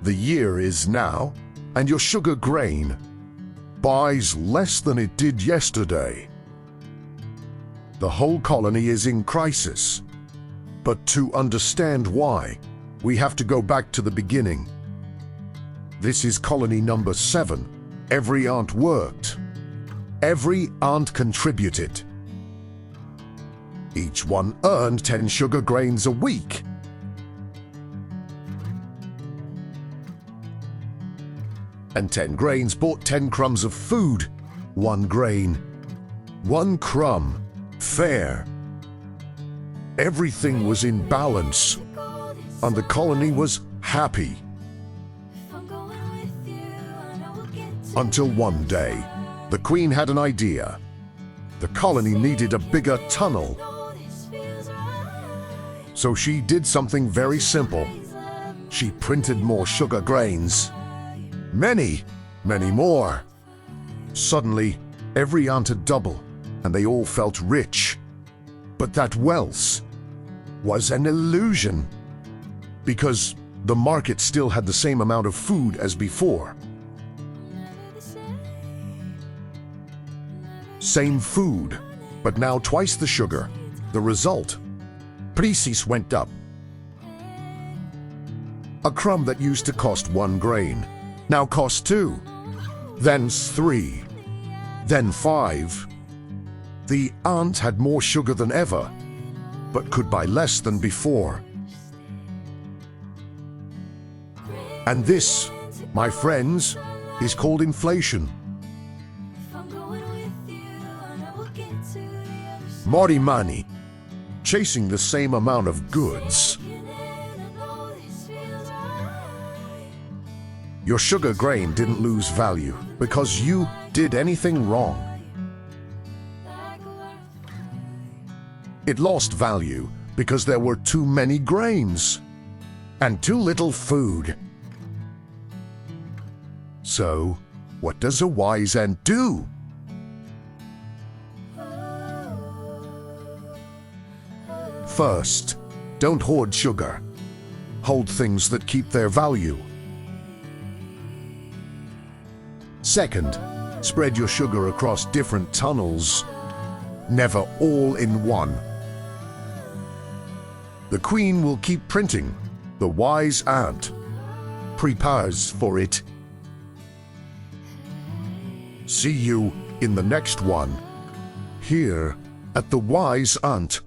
The year is now, and your sugar grain buys less than it did yesterday. The whole colony is in crisis. But to understand why, we have to go back to the beginning. This is colony number 7. Every ant worked. Every ant contributed. Each one earned 10 sugar grains a week. And 10 grains bought 10 crumbs of food. 1 grain, 1 crumb. Fair. Everything was in balance, and the colony was happy. Until one day, the queen had an idea. The colony needed a bigger tunnel. So she did something very simple. She printed more sugar grains. Many, many more. Suddenly, every ant had double, and they all felt rich. But that wealth was an illusion, because the market still had the same amount of food as before. Same food, but now twice the sugar. The result, prices went up. A crumb that used to cost 1 grain now costs 2, then 3, then 5. The ant had more sugar than ever, but could buy less than before. And this, my friends, is called inflation. More money, chasing the same amount of goods. Your sugar grain didn't lose value because you did anything wrong. It lost value because there were too many grains and too little food. So, what does a wise ant do? First, don't hoard sugar. Hold things that keep their value. Second, spread your sugar across different tunnels, never all in one. The queen will keep printing. The wise ant prepares for it. See you in the next one, here at the Wise Ant.